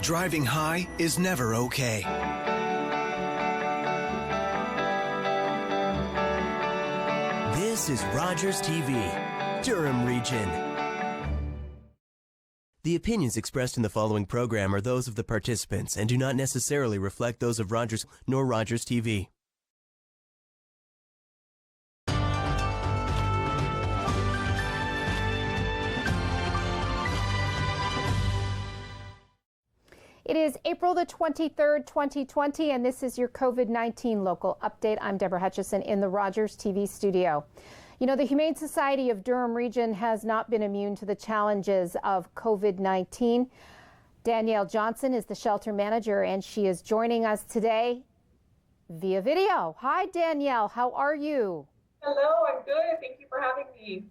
Driving high is never okay. This is Rogers TV, Durham Region. The opinions expressed in the following program are those of the participants and do not necessarily reflect those of Rogers nor Rogers TV. It is April the 23rd, 2020, and this is your COVID-19 local update. I'm Deborah Hutchison in the Rogers TV studio. You know, the Humane Society of Durham Region has not been immune to the challenges of COVID-19. Danielle Johnson is the shelter manager, and she is joining us today via video. Hi, Danielle. How are you? Hello, I'm good. Thank you for having me.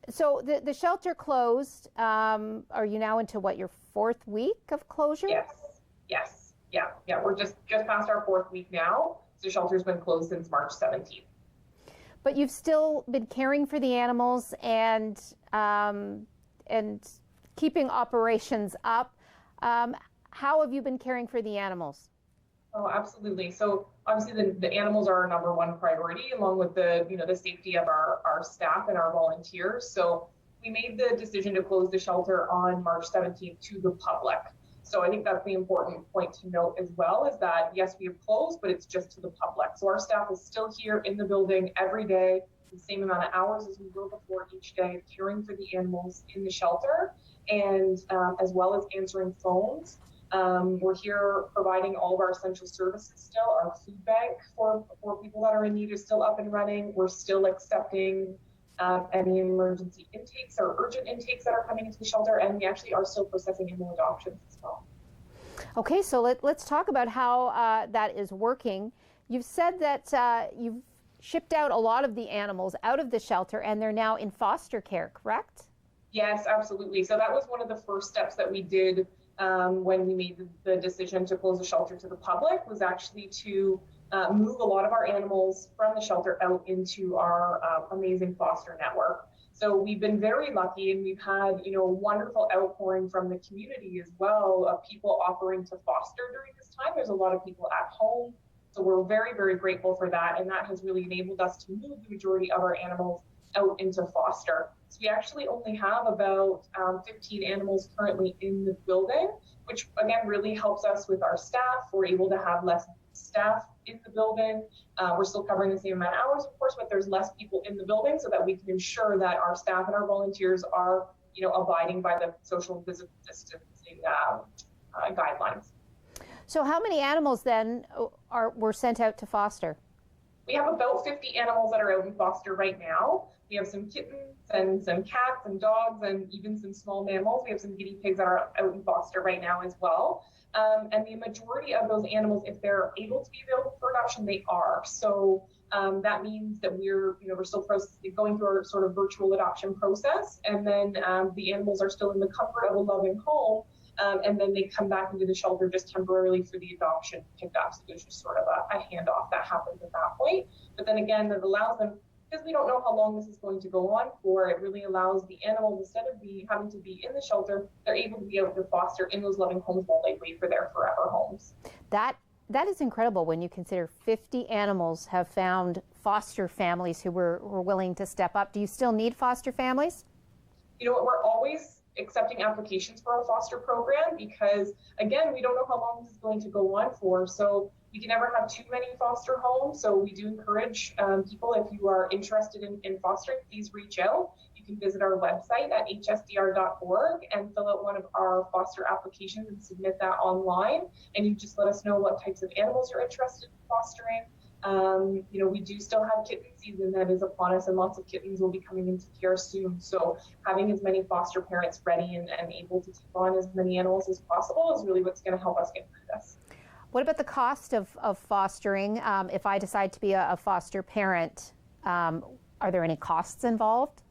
So the shelter closed. Are you now into what, your fourth week of closure? Yes. Yeah. We're just past our fourth week now. So the shelter's been closed since March 17th. But you've still been caring for the animals and keeping operations up. How have you been caring for the animals? Oh, absolutely. So obviously the animals are our number one priority, along with the safety of our staff and our volunteers. So we made the decision to close the shelter on March 17th to the public. So I think that's the important point to note as well, is that yes, we have closed, but it's just to the public. So our staff is still here in the building every day, the same amount of hours as we were before each day, caring for the animals in the shelter, and as well as answering phones. We're here providing all of our essential services still. Our food bank for people that are in need is still up and running. We're still accepting any emergency intakes or urgent intakes that are coming into the shelter, and we actually are still processing animal adoptions as well. Okay, so let's talk about how that is working. You've said that you've shipped out a lot of the animals out of the shelter and they're now in foster care, correct? Yes, absolutely. So that was one of the first steps that we did when we made the decision to close the shelter to the public, was actually to move a lot of our animals from the shelter out into our amazing foster network. So we've been very lucky, and we've had a wonderful outpouring from the community as well of people offering to foster during this time. There's a lot of people at home, so we're very, very grateful for that, and that has really enabled us to move the majority of our animals out into foster. So we actually only have about 15 animals currently in the building, which again really helps us with our staff. We're able to have less staff in the building. We're still covering the same amount of hours, of course, but there's less people in the building so that we can ensure that our staff and our volunteers are, abiding by the social distancing guidelines. So how many animals then were sent out to foster? We have about 50 animals that are out in foster right now. We have some kittens and some cats and dogs and even some small mammals. We have some guinea pigs that are out in foster right now as well. And the majority of those animals, if they're able to be available for adoption, they are. So that means that we're still going through our sort of virtual adoption process. And then the animals are still in the comfort of a loving home. And then they come back into the shelter just temporarily for the adoption pickup. So there's just sort of a handoff that happens at that point. But then again, that allows them, because we don't know how long this is going to go on for, it really allows the animals, instead of having to be in the shelter, they're able to be able to foster in those loving homes while they wait for their forever homes. That is incredible when you consider 50 animals have found foster families who were willing to step up. Do you still need foster families? You know what, we're always accepting applications for our foster program because, again, we don't know how long this is going to go on for. So we can never have too many foster homes. So we do encourage people, if you are interested in fostering, please reach out. You can visit our website at hsdr.org and fill out one of our foster applications and submit that online. And you just let us know what types of animals you're interested in fostering. We do still have kitten season that is upon us, and lots of kittens will be coming into care soon. So having as many foster parents ready and able to take on as many animals as possible is really what's going to help us get through this. What about the cost of fostering? If I decide to be a foster parent, are there any costs involved?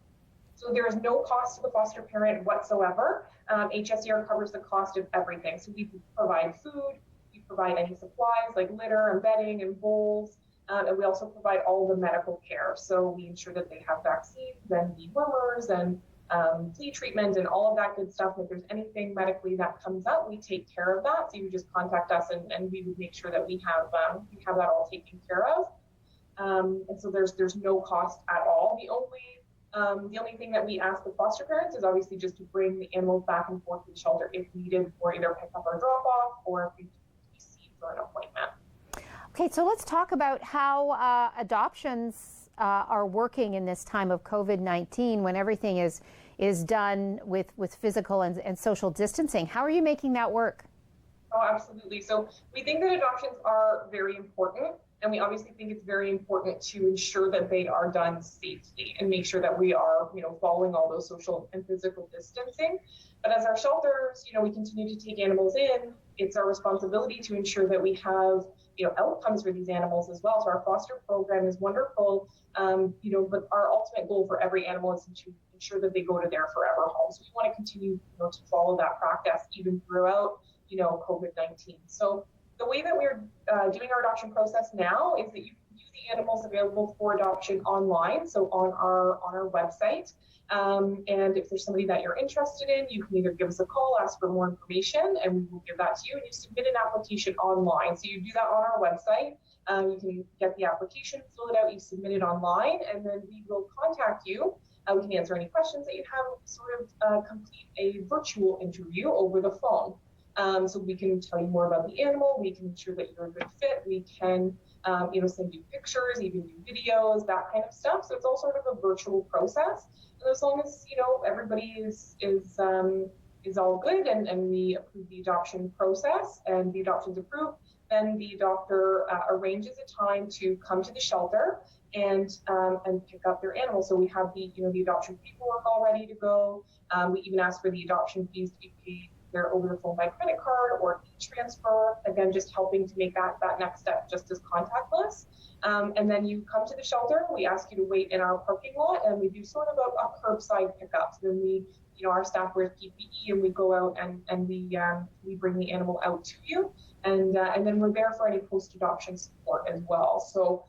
So there is no cost to the foster parent whatsoever. HSDR covers the cost of everything. So we provide food, we provide any supplies like litter and bedding and bowls, and we also provide all the medical care. So we ensure that they have vaccines and dewormers and flea treatment and all of that good stuff. If there's anything medically that comes up, we take care of that. So you just contact us and we would make sure that we have that all taken care of. And so there's no cost at all. The only thing that we ask the foster parents is obviously just to bring the animals back and forth to the shelter if needed for either pick up or drop off, or if we need to be seen for an appointment. Okay, so let's talk about how adoptions are working in this time of COVID-19 when everything is done with physical and social distancing. How are you making that work? Oh, absolutely. So we think that adoptions are very important, and we obviously think it's very important to ensure that they are done safely and make sure that we are, following all those social and physical distancing. But as our shelters, we continue to take animals in, it's our responsibility to ensure that we have, outcomes for these animals as well. So our foster program is wonderful, but our ultimate goal for every animal is to ensure that they go to their forever home. So we want to continue, to follow that practice even throughout, COVID-19. So the way that we're doing our adoption process now is that you can view the animals available for adoption online, so on our website. And if there's somebody that you're interested in, you can either give us a call, ask for more information, and we will give that to you. And you submit an application online. So you do that on our website. You can get the application, fill it out, you submit it online, and then we will contact you. We can answer any questions that you have, sort of complete a virtual interview over the phone. So we can tell you more about the animal, we can ensure that you're a good fit, we can send you pictures, even do videos, that kind of stuff. So it's all sort of a virtual process. And as long as everybody is all good and we approve the adoption process and the adoption's approved, then the doctor arranges a time to come to the shelter and pick up their animal. So we have the adoption paperwork all ready to go. We even ask for the adoption fees to be paid over the phone by credit card or e-transfer, again, just helping to make that next step just as contactless. And then you come to the shelter, we ask you to wait in our parking lot, and we do sort of a curbside pickup. So then we, our staff wears PPE and we go out and we bring the animal out to you. And then we're there for any post-adoption support as well. So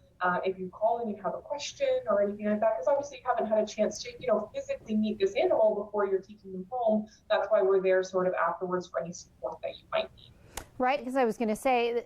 if you call and you have a question or anything like that, because obviously you haven't had a chance to, physically meet this animal before you're taking them home, that's why we're there sort of afterwards for any support that you might need. Right, because I was going to say,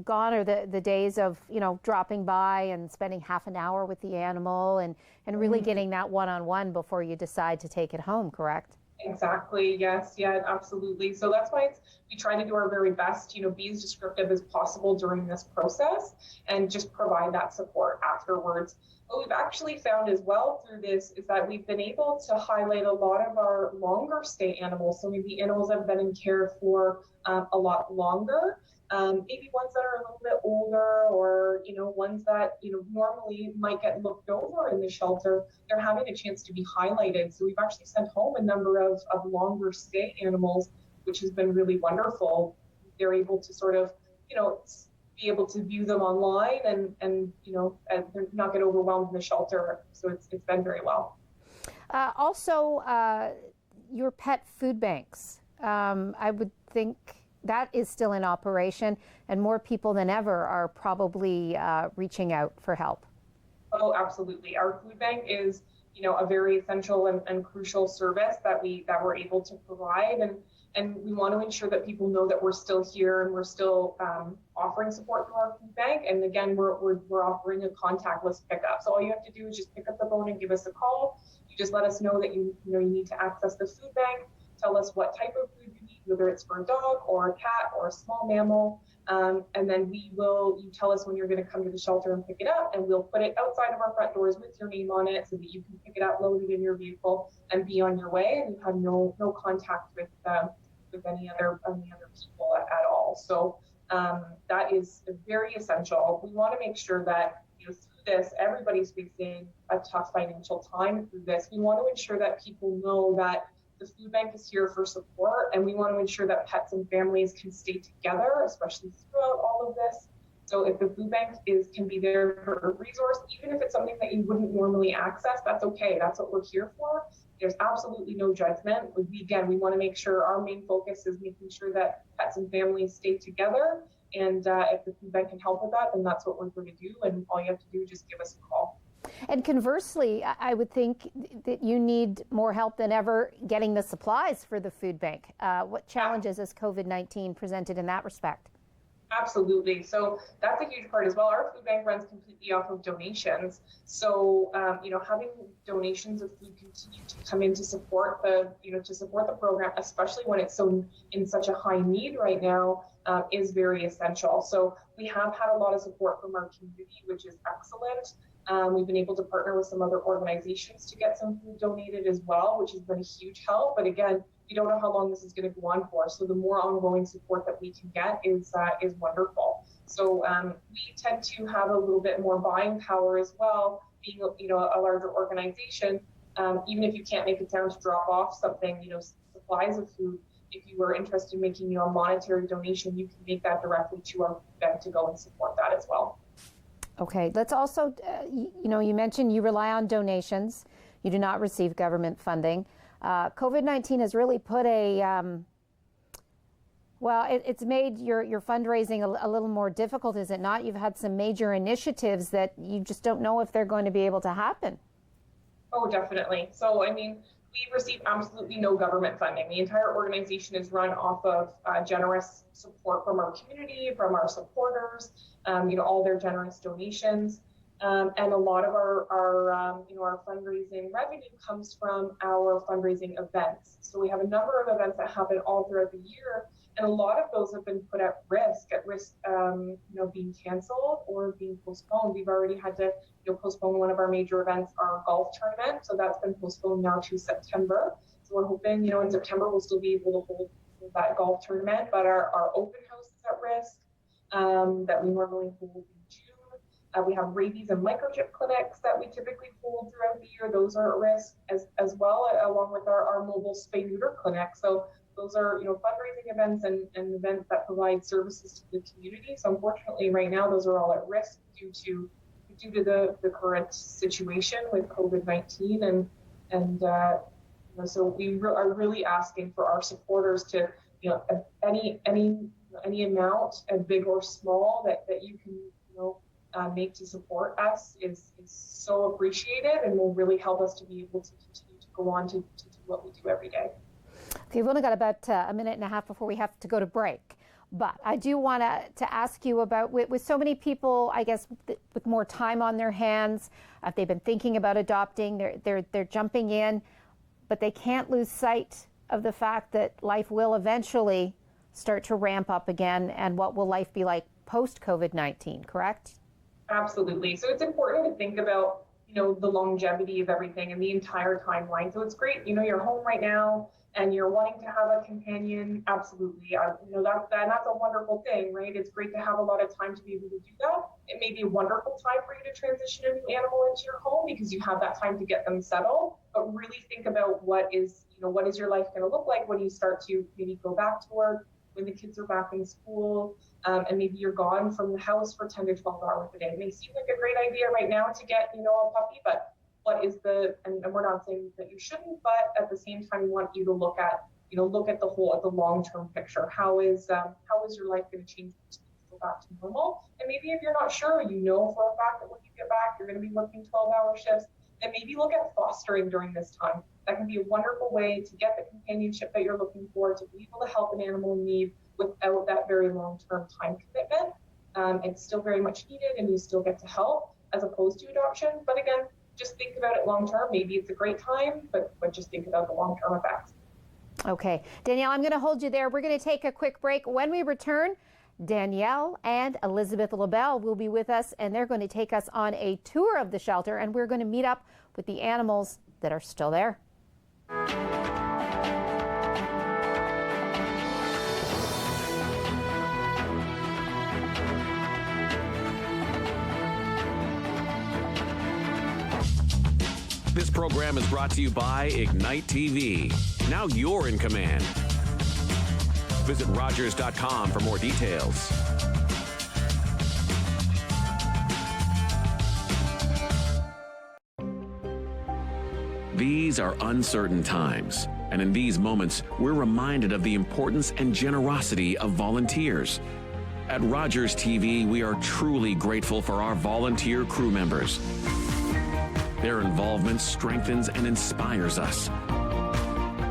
gone are the days of, dropping by and spending half an hour with the animal and really getting that one-on-one before you decide to take it home, correct? Exactly. Yes. Yeah, absolutely. So that's why we try to do our very best, be as descriptive as possible during this process and just provide that support afterwards. What we've actually found as well through this is that we've been able to highlight a lot of our longer stay animals. So maybe animals that have been in care for a lot longer, maybe ones that are a little bit older or, ones that, normally might get looked over in the shelter. They're having a chance to be highlighted. So we've actually sent home a number of longer stay animals, which has been really wonderful. They're able to sort of, be able to view them online and they're not get overwhelmed in the shelter. So it's been very well. Also, your pet food banks, I would think that is still in operation and more people than ever are probably reaching out for help. Oh, absolutely. Our food bank is, a very essential and crucial service that we're able to provide. And we want to ensure that people know that we're still here and we're still offering support through our food bank. And again, we're offering a contactless pickup. So all you have to do is just pick up the phone and give us a call. You just let us know that you need to access the food bank. Tell us what type of food you need, whether it's for a dog or a cat or a small mammal. And then you tell us when you're going to come to the shelter and pick it up, and we'll put it outside of our front doors with your name on it so that you can pick it up, load it in your vehicle, and be on your way. And you have no contact with any other people at all. So that is very essential. We want to make sure that through this, everybody's facing a tough financial time through this. We want to ensure that people know that the food bank is here for support, and we want to ensure that pets and families can stay together, especially throughout all of this. So if the food bank can be there for a resource, even if it's something that you wouldn't normally access, that's okay. That's what we're here for. There's absolutely no judgment. We want to make sure our main focus is making sure that pets and families stay together. And if the food bank can help with that, then that's what we're going to do. And all you have to do is just give us a call. And conversely, I would think that you need more help than ever getting the supplies for the food bank. What challenges has COVID-19 presented in that respect? Absolutely. So that's a huge part as well. Our food bank runs completely off of donations. So, having donations of food continue to come in to support the program, especially when it's so in such a high need right now, is very essential. So we have had a lot of support from our community, which is excellent. We've been able to partner with some other organizations to get some food donated as well, which has been a huge help. But again, we don't know how long this is going to go on for. So the more ongoing support that we can get is wonderful. So we tend to have a little bit more buying power as well, being a larger organization. Even if you can't make it down to drop off something, supplies of food. If you were interested in making a monetary donation, you can make that directly to our bank to go and support that as well. Okay, let's also, you mentioned you rely on donations. You do not receive government funding. COVID-19 has really put it's made your fundraising a little more difficult, is it not? You've had some major initiatives that you just don't know if they're going to be able to happen. Oh, definitely. So, we receive absolutely no government funding. The entire organization is run off of generous support from our community, from our supporters, all their generous donations. And a lot of our fundraising revenue comes from our fundraising events. So we have a number of events that happen all throughout the year, and a lot of those have been put at risk being canceled or being postponed. We've already had to postpone one of our major events, our golf tournament. So that's been postponed now to September. So we're hoping, in September we'll still be able to hold that golf tournament, but our open house is at risk that we normally hold in June. We have rabies and microchip clinics that we typically hold throughout the year. Those are at risk as well, along with our mobile spay-neuter clinic. So those are, fundraising events and events that provide services to the community. So unfortunately, right now, those are all at risk due to the current situation with COVID-19. So we are really asking for our supporters to, any amount, big or small, that you can, make to support us is so appreciated and will really help us to be able to continue to go on to do what we do every day. Okay, we've only got about a minute and a half before we have to go to break. But I do want to ask you about, with so many people, I guess, with more time on their hands, if they've been thinking about adopting, they're jumping in, but they can't lose sight of the fact that life will eventually start to ramp up again. And what will life be like post-COVID-19, correct? Absolutely. So it's important to think about, the longevity of everything and the entire timeline. So it's great, you're home right now and you're wanting to have a companion. Absolutely. That's a wonderful thing, right? It's great to have a lot of time to be able to do that. It may be a wonderful time for you to transition a new animal into your home because you have that time to get them settled. But really think about what is your life going to look like when you start to maybe go back to work, when the kids are back in school, and maybe you're gone from the house for 10 to 12 hours a day. It may seem like a great idea right now to get, a puppy, but what is and we're not saying that you shouldn't, but at the same time, we want you to look at the long-term picture. How is your life going to change to go back to normal? And maybe if you're not sure, for a fact that when you get back, you're going to be working 12-hour shifts, then maybe look at fostering during this time. That can be a wonderful way to get the companionship that you're looking for, to be able to help an animal in need without that very long-term time commitment. It's still very much needed and you still get to help as opposed to adoption. But again, just think about it long-term. Maybe it's a great time, but just think about the long-term effects. Okay. Danielle, I'm going to hold you there. We're going to take a quick break. When we return, Danielle and Elizabeth LaBelle will be with us, and they're going to take us on a tour of the shelter, and we're going to meet up with the animals that are still there. This program is brought to you by Ignite TV. Now you're in command. Visit Rogers.com for more details. These are uncertain times, and in these moments, we're reminded of the importance and generosity of volunteers. At Rogers TV, we are truly grateful for our volunteer crew members. Their involvement strengthens and inspires us.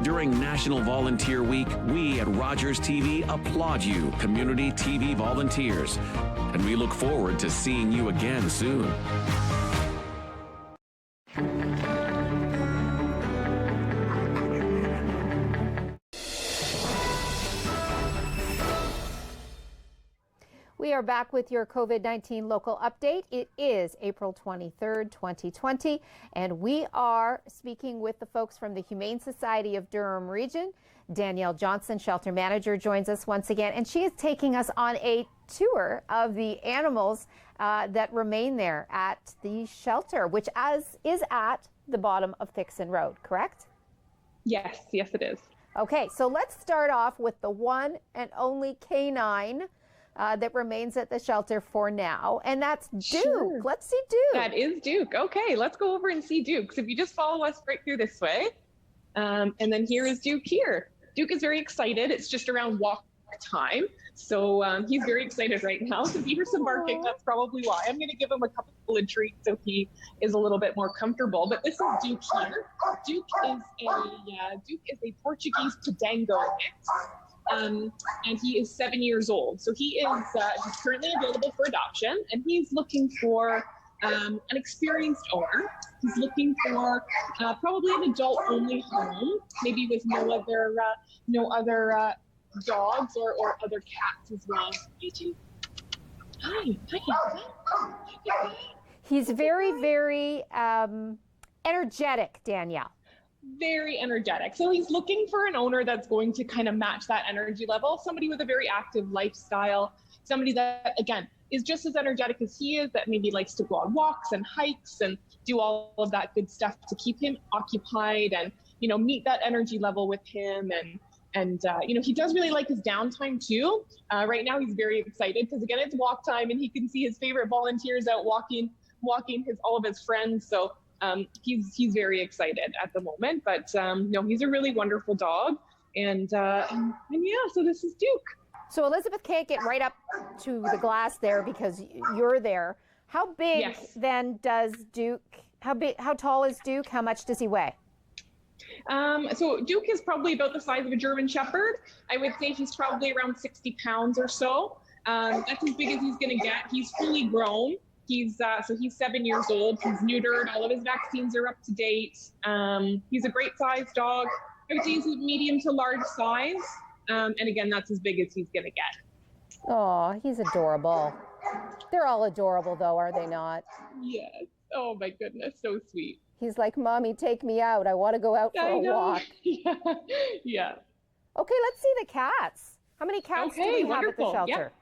During National Volunteer Week, we at Rogers TV applaud you, community TV volunteers, and we look forward to seeing you again soon. We are back with your COVID-19 local update. It is April 23rd, 2020, and we are speaking with the folks from the Humane Society of Durham Region. Danielle Johnson, shelter manager, joins us once again, and she is taking us on a tour of the animals that remain there at the shelter, which is at the bottom of Thixon Road, correct? Yes, it is. Okay, so let's start off with the one and only canine that remains at the shelter for now, and that's Duke. Sure. Let's see Duke. That is Duke. Okay, let's go over and see Duke. So if you just follow us right through this way, and then here is Duke here. Duke is very excited. It's just around walk time, so he's very excited right now. So if you hear some barking, that's probably why. I'm going to give him a couple of treats so he is a little bit more comfortable. But this is Duke here. Duke is a Portuguese Podengo mix. And he is 7 years old. So he is he's currently available for adoption, and he's looking for an experienced owner. He's looking for probably an adult-only home, maybe with no other dogs or other cats as well. Hi. He's very, very energetic, Danielle. Very energetic. So he's looking for an owner that's going to kind of match that energy level, somebody with a very active lifestyle, somebody that, again, is just as energetic as he is, that maybe likes to go on walks and hikes and do all of that good stuff to keep him occupied and, meet that energy level with him. And he does really like his downtime too. Right now he's very excited because, again, it's walk time and he can see his favorite volunteers out walking all of his friends. So he's very excited at the moment, but he's a really wonderful dog, and yeah, so this is Duke. So Elizabeth can't get right up to the glass there because you're there. How big then does Duke? How tall is Duke? How much does he weigh? So Duke is probably about the size of a German Shepherd. I would say he's probably around 60 pounds or so. That's as big as he's going to get. He's fully grown. He's 7 years old. He's neutered. All of his vaccines are up to date. He's a great sized dog. I would say he's a medium to large size. And again, that's as big as he's going to get. Oh, he's adorable. They're all adorable though, are they not? Yes. Oh my goodness. So sweet. He's like, Mommy, take me out. I want to go out for a walk. Yeah. Okay, let's see the cats. How many cats do we have at the shelter? Yep.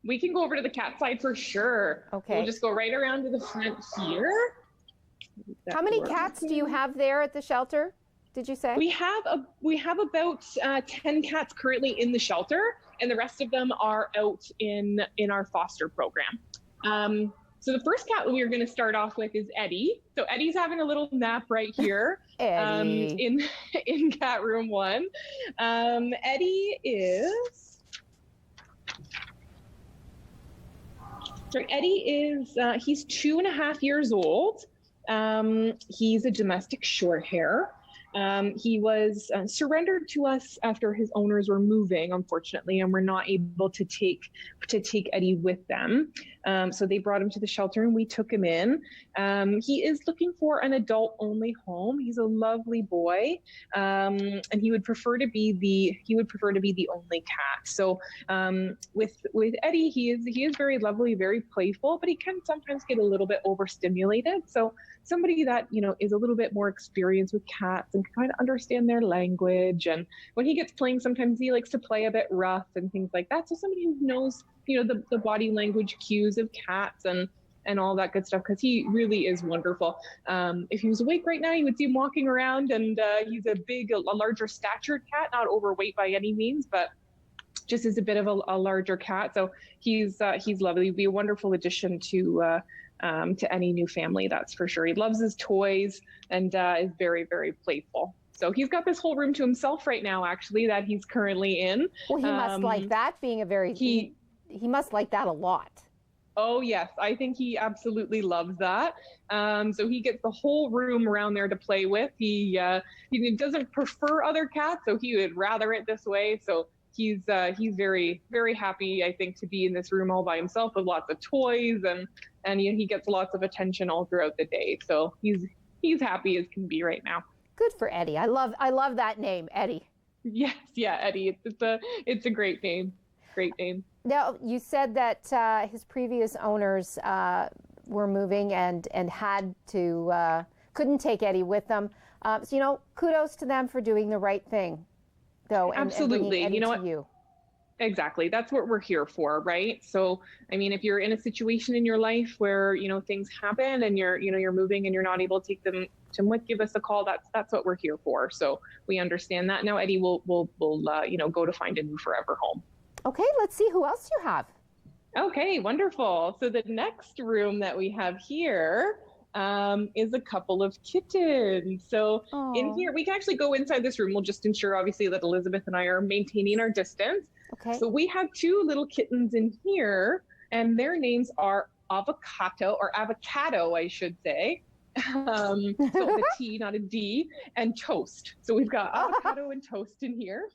We can go over to the cat side for sure. Okay. We'll just go right around to the front here. How many cats do you have there at the shelter, did you say? We have about 10 cats currently in the shelter, and the rest of them are out in our foster program. So the first cat we are going to start off with is Eddie. So Eddie's having a little nap right here in cat room 1. Eddie is... he's 2.5 years old. He's a domestic short hair. He was surrendered to us after his owners were moving, unfortunately, and we're not able to take Eddie with them. So they brought him to the shelter and we took him in. He is looking for an adult-only home. He's a lovely boy, and he would prefer to be the only cat. So with Eddie, he is very lovely, very playful, but he can sometimes get a little bit overstimulated. So somebody that is a little bit more experienced with cats and can kind of understand their language. And when he gets playing, sometimes he likes to play a bit rough and things like that. So somebody who knows the body language cues of cats and all that good stuff, because he really is wonderful. If he was awake right now, you would see him walking around, and he's a larger statured cat, not overweight by any means, but just is a bit of a larger cat. So he's lovely. He'd be a wonderful addition to any new family, that's for sure. He loves his toys and is very, very playful. So he's got this whole room to himself right now, actually, that he's currently in. Well, he must like that, being a very, he must like that a lot. Oh, yes. I think he absolutely loves that. So he gets the whole room around there to play with. He doesn't prefer other cats, so he would rather it this way. So he's very, very happy, I think, to be in this room all by himself with lots of toys, and he gets lots of attention all throughout the day. So he's happy as can be right now. Good for Eddie. I love that name, Eddie. Yes, yeah, Eddie. It's a great name. Great name. Now, you said that his previous owners were moving and had to couldn't take Eddie with them. So kudos to them for doing the right thing, though. Absolutely. And bringing Eddie to you. Exactly. That's what we're here for, right? So, I mean, if you're in a situation in your life where things happen and you're moving and you're not able to take them with, give us a call. That's what we're here for. So we understand that. Now Eddie will go to find a new forever home. Okay, let's see who else you have. Okay, wonderful. So the next room that we have here is a couple of kittens. So in here, we can actually go inside this room. We'll just ensure, obviously, that Elizabeth and I are maintaining our distance. Okay. So we have two little kittens in here, and their names are Avocado, I should say. So with a T, not a D, and Toast. So we've got Avocado and Toast in here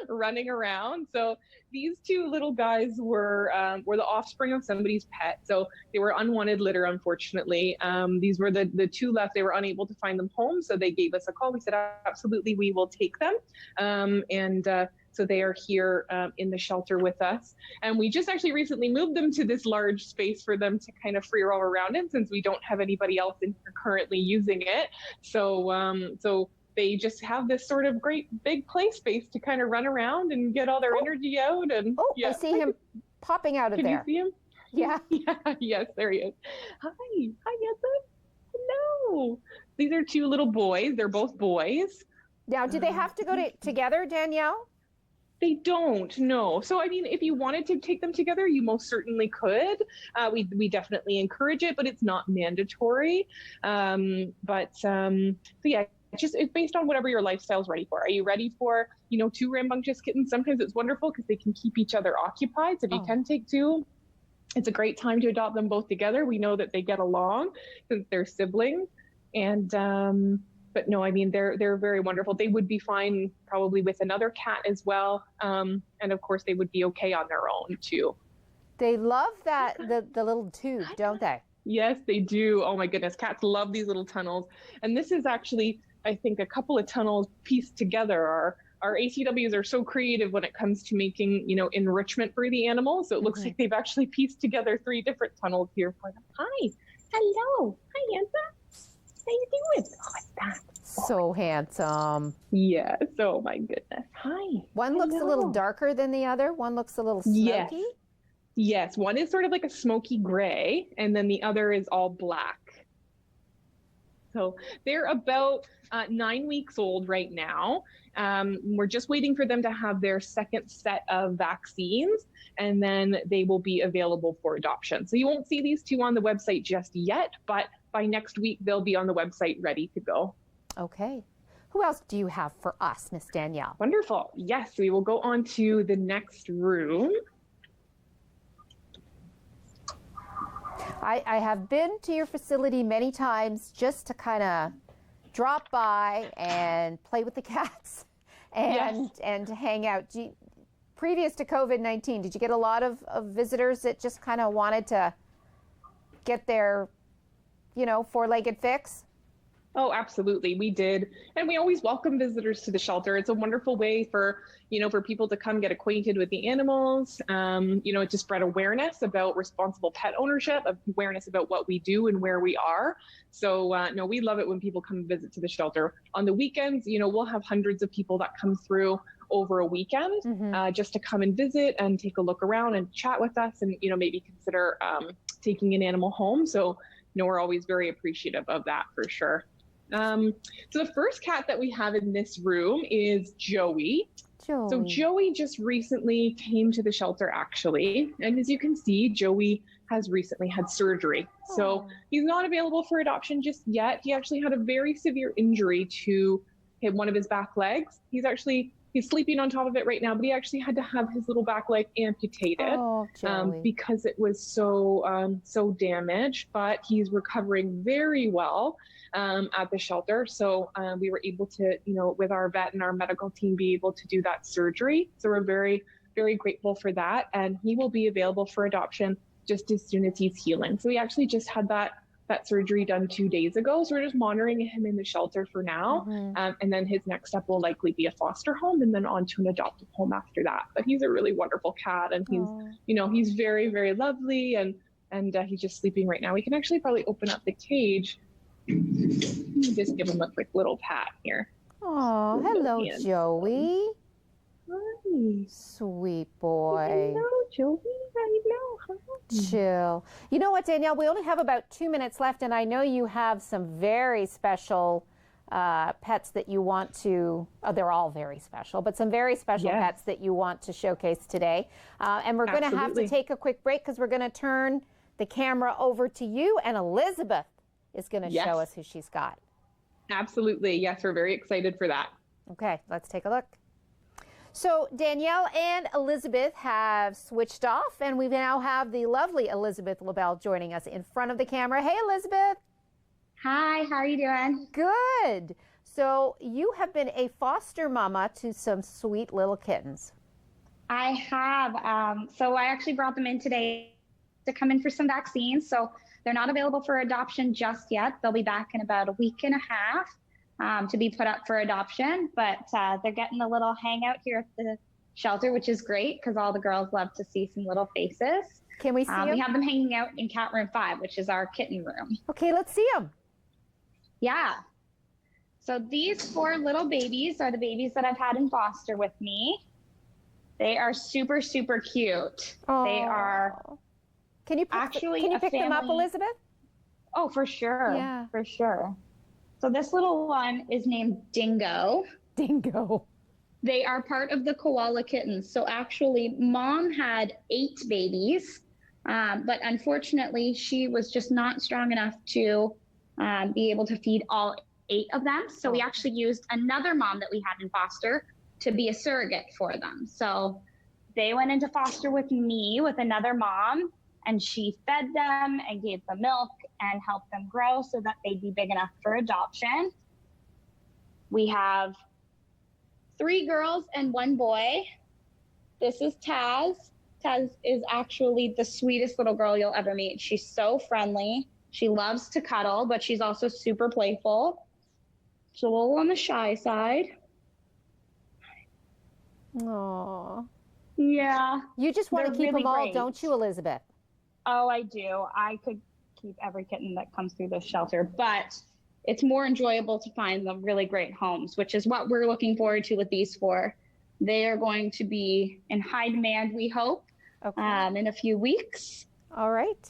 running around. So these two little guys were the offspring of somebody's pet. So they were unwanted litter, unfortunately. These were the two left. They were unable to find them home. So they gave us a call. We said, absolutely, we will take them. So they are here in the shelter with us. And we just actually recently moved them to this large space for them to kind of free roam around in, since we don't have anybody else in here currently using it. So they just have this sort of great big play space to kind of run around and get all their energy out. And I see him popping out of there. Can you see him? Yeah. Yeah. Yes, there he is. Hi, Yessa. Hello. These are two little boys. They're both boys. Now, do they have to go together, Danielle? They don't, no. So, I mean, if you wanted to take them together, you most certainly could. We definitely encourage it, but it's not mandatory. So yeah, it's based on whatever your lifestyle's ready for. Are you ready for, two rambunctious kittens? Sometimes it's wonderful because they can keep each other occupied. So if you can take two, it's a great time to adopt them both together. We know that they get along since they're siblings. And, but no, I mean, they're very wonderful. They would be fine probably with another cat as well. And of course, they would be okay on their own too. They love the little tube, don't they? Yes, they do. Oh my goodness, cats love these little tunnels. And this is actually, I think, a couple of tunnels pieced together. Our ACWs are so creative when it comes to making, enrichment for the animals. So it looks like they've actually pieced together 3 different tunnels here for them. Hi, hello, hi, Anza. How you doing? Oh, it's that. So handsome. Yes. Oh my goodness. Hi. One looks a little darker than the other. One looks a little smoky. Yes. One is sort of like a smoky gray, and then the other is all black. So they're about 9 weeks old right now. We're just waiting for them to have their second set of vaccines, and then they will be available for adoption. So you won't see these two on the website just yet, but by next week, they'll be on the website ready to go. Okay. Who else do you have for us, Miss Danielle? Wonderful. Yes, we will go on to the next room. I have been to your facility many times just to kind of drop by and play with the cats and to hang out. Previous to COVID-19, did you get a lot of visitors that just kind of wanted to get their four-legged fix? Oh, absolutely. We did. And we always welcome visitors to the shelter. It's a wonderful way for people to come get acquainted with the animals, to spread awareness about responsible pet ownership, awareness about what we do and where we are. So, no, we love it when people come visit to the shelter. On the weekends, we'll have hundreds of people that come through over a weekend just to come and visit and take a look around and chat with us and, maybe consider taking an animal home. So, we're always very appreciative of that for sure. So the first cat that we have in this room is Joey. So Joey just recently came to the shelter, actually. And as you can see, Joey has recently had surgery. So he's not available for adoption just yet. He actually had a very severe injury to one of his back legs. He's actually He's sleeping on top of it right now, but he actually had to have his little back leg amputated because it was so damaged, but he's recovering very well at the shelter. So we were able to, with our vet and our medical team, be able to do that surgery. So we're very, very grateful for that. And he will be available for adoption just as soon as he's healing. So we actually just had that surgery done 2 days ago. So we're just monitoring him in the shelter for now. And then his next step will likely be a foster home and then on to an adoptive home after that. But he's a really wonderful cat, and he's, he's very, very lovely, and he's just sleeping right now. We can actually probably open up the cage. Just give him a quick little pat here. Oh, hello, Joey. Hi. Sweet boy. Hello, Joey. I know. Hi. Chill. You know what, Danielle? We only have about 2 minutes left, and I know you have some very special pets that you want to, they're all very special, but some very special pets that you want to showcase today. And we're going to have to take a quick break because we're going to turn the camera over to you, and Elizabeth is going to show us who she's got. Absolutely. Yes, we're very excited for that. Okay, let's take a look. So Danielle and Elizabeth have switched off, and we now have the lovely Elizabeth LaBelle joining us in front of the camera. Hey, Elizabeth. Hi, how are you doing? Good. So you have been a foster mama to some sweet little kittens. I have. So I actually brought them in today to come in for some vaccines. So they're not available for adoption just yet. They'll be back in about a week and a half to be put up for adoption. But they're getting a little hangout here at the shelter, which is great because all the girls love to see some little faces. Can we see them? We have them hanging out in cat room 5, which is our kitten room. Okay, let's see them. Yeah. So these 4 little babies are the babies that I've had in foster with me. They are super, super cute. Aww. They are Can you pick them up, Elizabeth? Oh, for sure. Yeah. For sure. So this little one is named Dingo. Dingo. They are part of the koala kittens. So actually, mom had 8 babies, but unfortunately, she was just not strong enough to be able to feed all 8 of them. So we actually used another mom that we had in foster to be a surrogate for them. So they went into foster with me, with another mom, and she fed them and gave them milk and helped them grow so that they'd be big enough for adoption. We have 3 girls and 1 boy. This is Taz. Taz is actually the sweetest little girl you'll ever meet. She's so friendly. She loves to cuddle, but she's also super playful. She's a little on the shy side. Aww. Yeah. You just want to keep really them all, great. don't you, Elizabeth? Oh, I do. I could keep every kitten that comes through this shelter, but it's more enjoyable to find them really great homes, which is what we're looking forward to with these 4. They are going to be in high demand, we hope, in a few weeks. All right.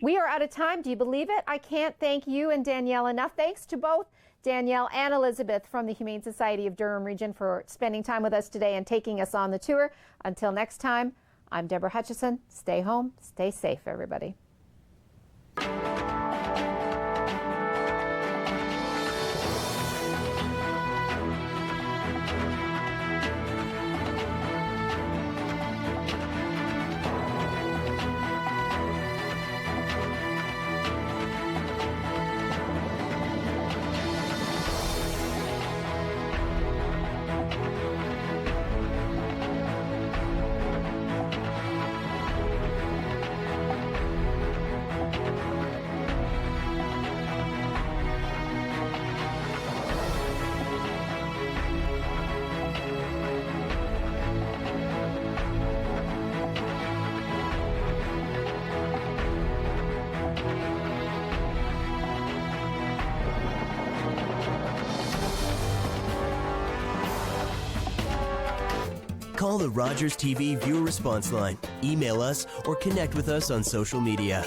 We are out of time. Do you believe it? I can't thank you and Danielle enough. Thanks to both Danielle and Elizabeth from the Humane Society of Durham Region for spending time with us today and taking us on the tour. Until next time, I'm Deborah Hutchison. Stay home, stay safe, everybody. Call the Rogers TV viewer response line, email us, or connect with us on social media.